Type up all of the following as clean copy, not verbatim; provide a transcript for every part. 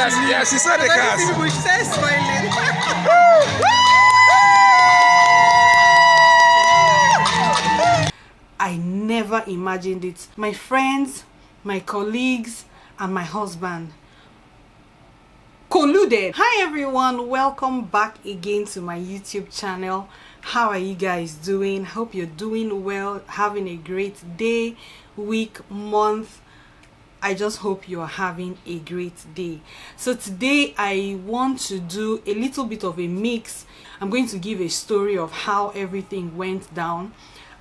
Yes, he saw the cars. People start smiling. I never imagined it. My friends, my colleagues, and my husband colluded. Hi everyone, welcome back again to my YouTube channel. How are you guys doing? Hope you're doing well, having a great day, week, month. I just hope you are having a great day. So today I want to do a little bit of a mix. I'm going to give a story of how everything went down,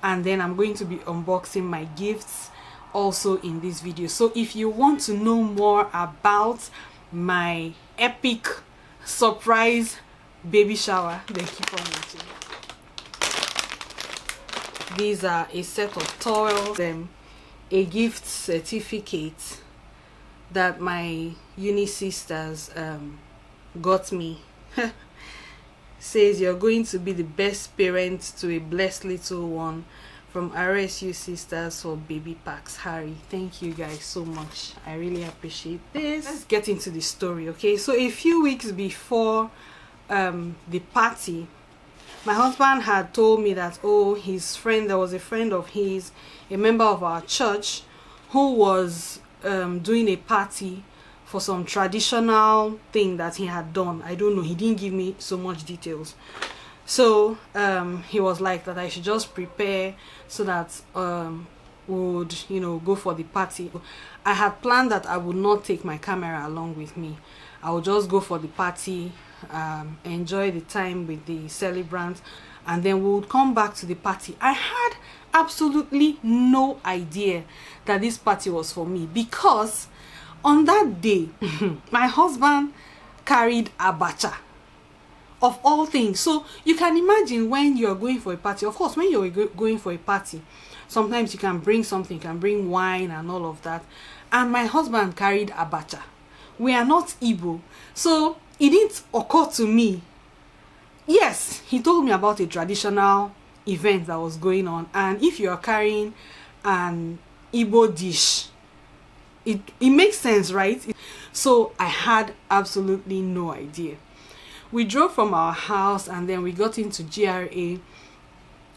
and then I'm going to be unboxing my gifts also in this video. So if you want to know more about my epic surprise baby shower, then keep on watching. These are a set of towels, a gift certificate that my uni sisters got me. Says you're going to be the best parent to a blessed little one, from RSU Sisters for tcpaxharry. Thank you guys so much. I really appreciate this. Let's get into the story. Okay, so a few weeks before the party, my husband had told me that, oh, his friend, there was a friend of his, a member of our church, who was doing a party for some traditional thing that he had done. I don't know, he didn't give me so much details. So he was like that I should just prepare so that would, you know, go for the party. I had planned that I would not take my camera along with me. I would just go for the party, enjoy the time with the celebrants, and then we would come back to the party. I had absolutely no idea that this party was for me, because on that day my husband carried abacha, of all things. So you can imagine, when you're going for a party, of course when you're going for a party, sometimes you can bring something, you can bring wine and all of that, and my husband carried abacha. We are not Igbo, so it didn't occur to me. Yes, he told me about a traditional event that was going on, and if you are carrying an Igbo dish, it makes sense, right? So I had absolutely no idea. We drove from our house and then we got into GRA.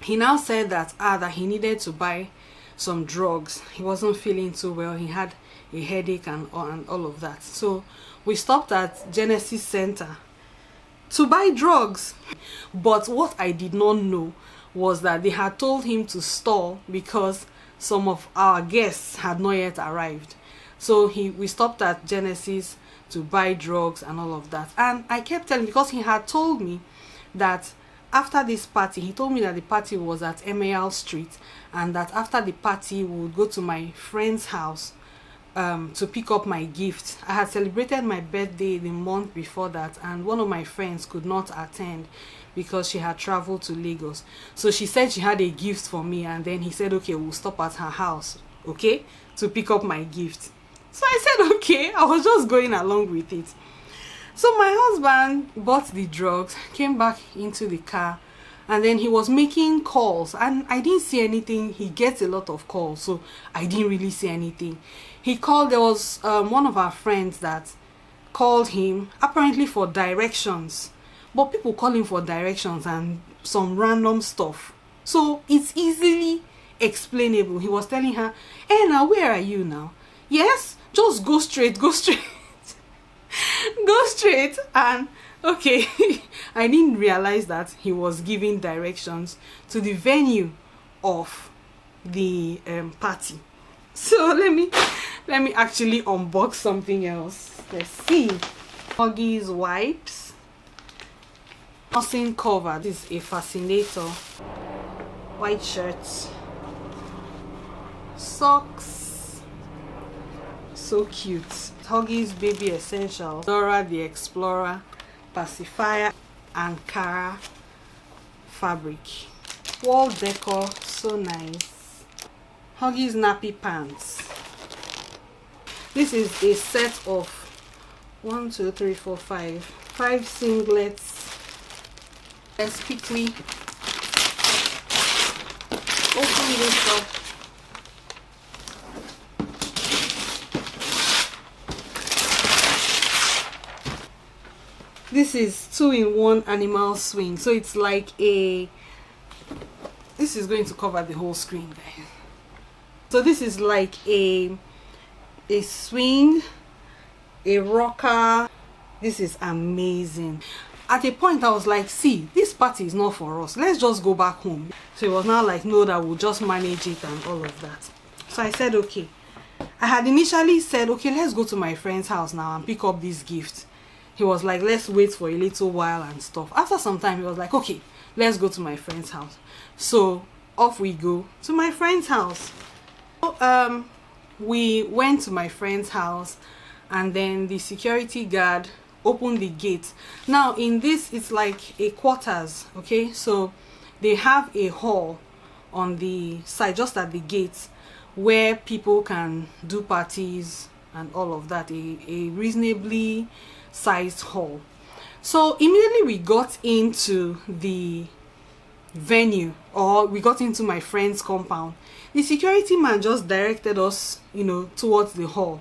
He now said that that he needed to buy some drugs. He wasn't feeling too well. He had a headache and all of that. So we stopped at Genesis Center to buy drugs. But what I did not know was that they had told him to stall because some of our guests had not yet arrived. So we stopped at Genesis to buy drugs and all of that. And I kept telling, because he had told me that after this party, he told me that the party was at Emerald Street, and that after the party we would go to my friend's house to pick up my gift. I had celebrated my birthday the month before that, and one of my friends could not attend because she had traveled to Lagos. So she said she had a gift for me, and then he said, okay, we'll stop at her house, okay, to pick up my gift. So I said, okay. I was just going along with it. So my husband bought the drugs, came back into the car, and then he was making calls, and I didn't see anything. He gets a lot of calls, so I didn't really see anything. He called, there was one of our friends that called him, apparently for directions, but people call him for directions and some random stuff. So it's easily explainable. He was telling her, hey, now where are you now? Yes, just go straight, go straight. Go straight. And okay, I didn't realize that he was giving directions to the venue of the party. So let me actually unbox something else. Let's see. Huggies wipes, nursing cover. This is a fascinator. White shirts, socks. So cute. Huggies Baby Essentials, Dora the Explorer, Pacifier, Ankara fabric. Wall decor, so nice. Huggies nappy pants. This is a set of 5 singlets. Let's quickly open this up. This is 2-in-1 animal swing. So it's like a, this is going to cover the whole screen, guys. So this is like a swing, a rocker. This is amazing. At a point I was like, see, this party is not for us, let's just go back home. So it was now like, no, that we'll just manage it and all of that. So I said, okay. I had initially said, okay, let's go to my friend's house now and pick up this gift. He was like, let's wait for a little while and stuff. After some time, he was like, okay, let's go to my friend's house. So off we go to my friend's house. So, we went to my friend's house, and then the security guard opened the gate. Now in this, it's like a quarters, okay? So they have a hall on the side, just at the gate, where people can do parties and all of that, a reasonably sized hall. So immediately we got into the venue, or we got into my friend's compound, the security man just directed us, you know, towards the hall.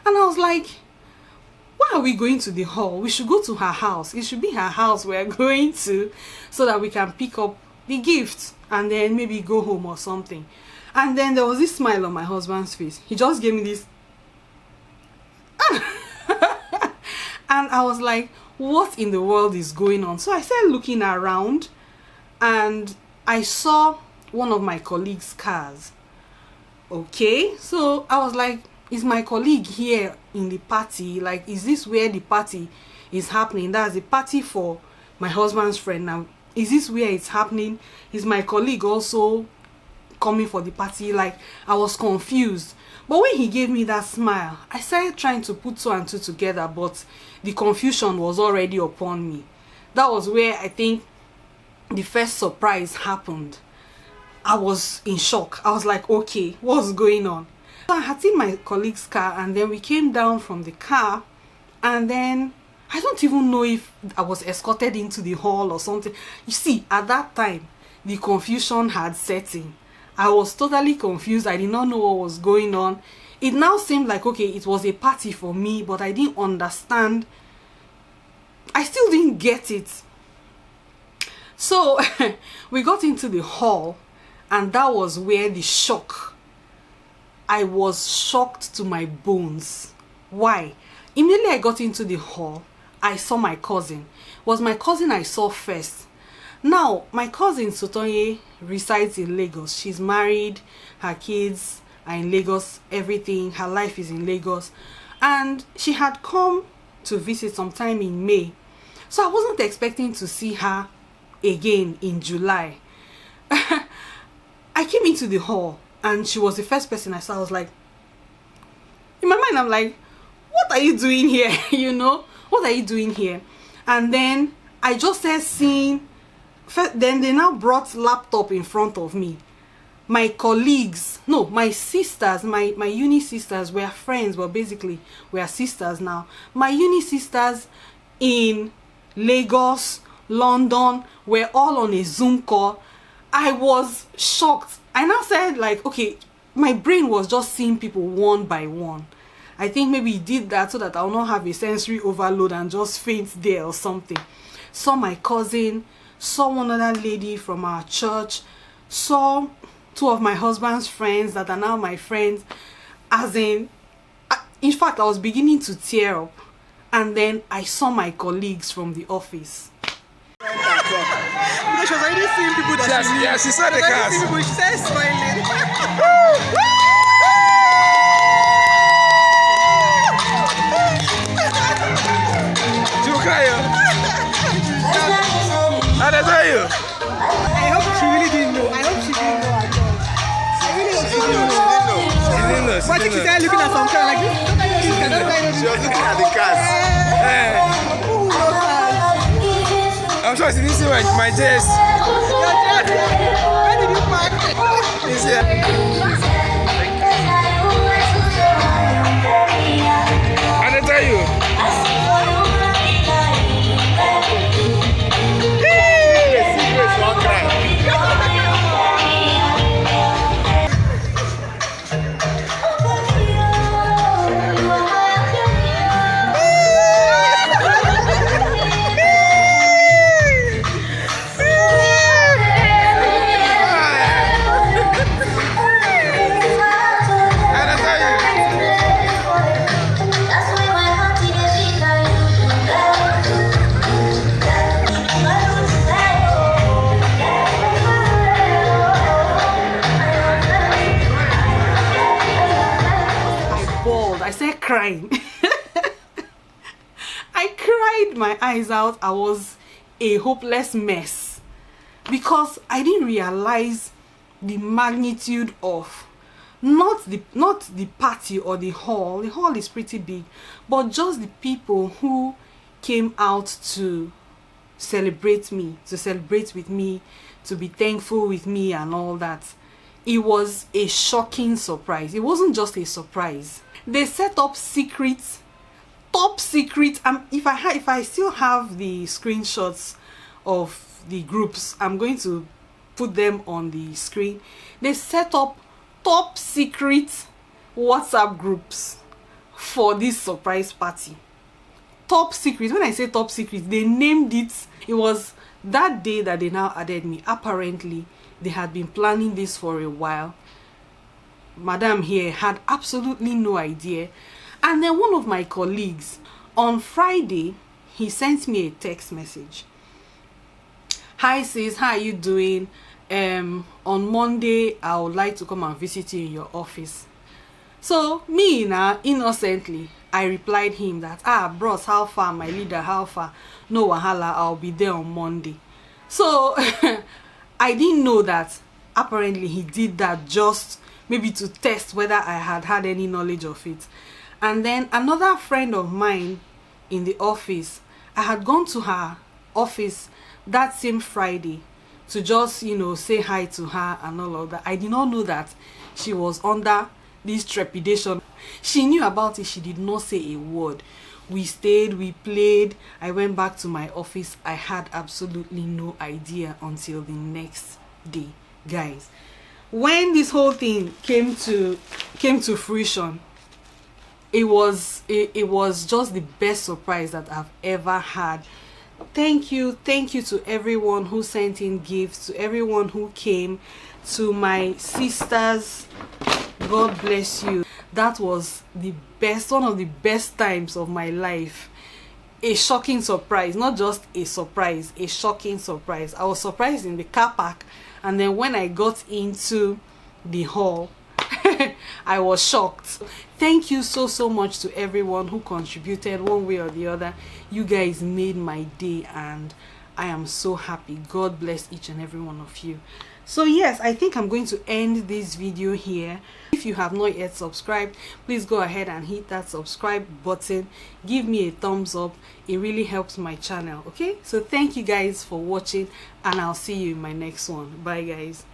And I was like, why are we going to the hall? We should go to her house. It should be her house we're going to, so that we can pick up the gift and then maybe go home or something. And then there was this smile on my husband's face. He just gave me this. And I was like, what in the world is going on? So I started looking around, and I saw one of my colleagues' cars. Okay, so I was like, is my colleague here in the party? Like, is this where the party is happening? That's the party for my husband's friend. Now, is this where it's happening? Is my colleague also coming for the party? Like, I was confused. But when he gave me that smile, I started trying to put 2 and 2 together, but the confusion was already upon me. That was where I think the first surprise happened. I was in shock. I was like, okay, what's going on? So I had seen my colleague's car, and then we came down from the car, and then I don't even know if I was escorted into the hall or something. You see, at that time, the confusion had set in. I was totally confused. I did not know what was going on. It now seemed like, okay, it was a party for me, but I didn't understand. I still didn't get it. So we got into the hall, and that was where the shock. I was shocked to my bones. Why? Immediately I got into the hall, I saw my cousin. It was my cousin I saw first. Now, my cousin Sotonye resides in Lagos. She's married, her kids are in Lagos, everything, her life is in Lagos. And she had come to visit sometime in May. So I wasn't expecting to see her again in July. I came into the hall, and she was the first person I saw. I was like, in my mind, I'm like, what are you doing here? You know, what are you doing here? And then I just started seeing. Then they now brought laptop in front of me. My colleagues, no, my sisters, my uni sisters were friends, but basically we are sisters now. My uni sisters in Lagos, London, were all on a Zoom call. I was shocked. I now said, like, okay, my brain was just seeing people one by one. I think maybe he did that so that I'll not have a sensory overload and just faint there or something. Saw my cousin, saw one other lady from our church, saw 2 of my husband's friends that are now my friends. As in fact, I was beginning to tear up. And then I saw my colleagues from the office. Because she was already seeing people that she knew. Yeah, she saw the cars. She started smiling. She will cry. How did I tell you? I hope she really didn't know. I hope she didn't know at all. I really hope she didn't know. She didn't know. But I think she started looking at some car like this. She was looking at the cars. I'm sure she didn't see my chest. Where did you park? It's here. I didn't tell you. Secrets won't cry. started crying. I cried my eyes out. I was a hopeless mess because I didn't realize the magnitude of not the party or the hall. The hall is pretty big, but just the people who came out to celebrate me, to celebrate with me, to be thankful with me and all that. It was a shocking surprise. It wasn't just a surprise. They set up secrets, top secret. If I still have the screenshots of the groups, I'm going to put them on the screen. They set up top secret WhatsApp groups for this surprise party. Top secret. When I say top secret, they named it. It was that day that they now added me. Apparently they had been planning this for a while. Madam here had absolutely no idea. And then one of my colleagues on Friday, he sent me a text message. Hi sis, how are you doing? On Monday I would like to come and visit you in your office. So me now, innocently, I replied him that, bros, how far? My leader, how far? No wahala, I'll be there on Monday. So I didn't know that apparently he did that just maybe to test whether I had any knowledge of it. And then another friend of mine in the office, I had gone to her office that same Friday to just, say hi to her and all of that. I did not know that she was under this trepidation. She knew about it. She did not say a word. We stayed, we played. I went back to my office. I had absolutely no idea until the next day. Guys, when this whole thing came to fruition, it was just the best surprise that I've ever had. Thank you to everyone who sent in gifts, to everyone who came, to my sisters. God bless you. That was the best, one of the best times of my life. A shocking surprise, not just a surprise, a shocking surprise. I was surprised in the car park, and then when I got into the hall, I was shocked. Thank you so much to everyone who contributed one way or the other. You guys made my day and I am so happy. God bless each and every one of you. So yes, I think I'm going to end this video here. If you have not yet subscribed, please go ahead and hit that subscribe button. Give me a thumbs up. It really helps my channel. Okay, so thank you guys for watching and I'll see you in my next one. Bye guys.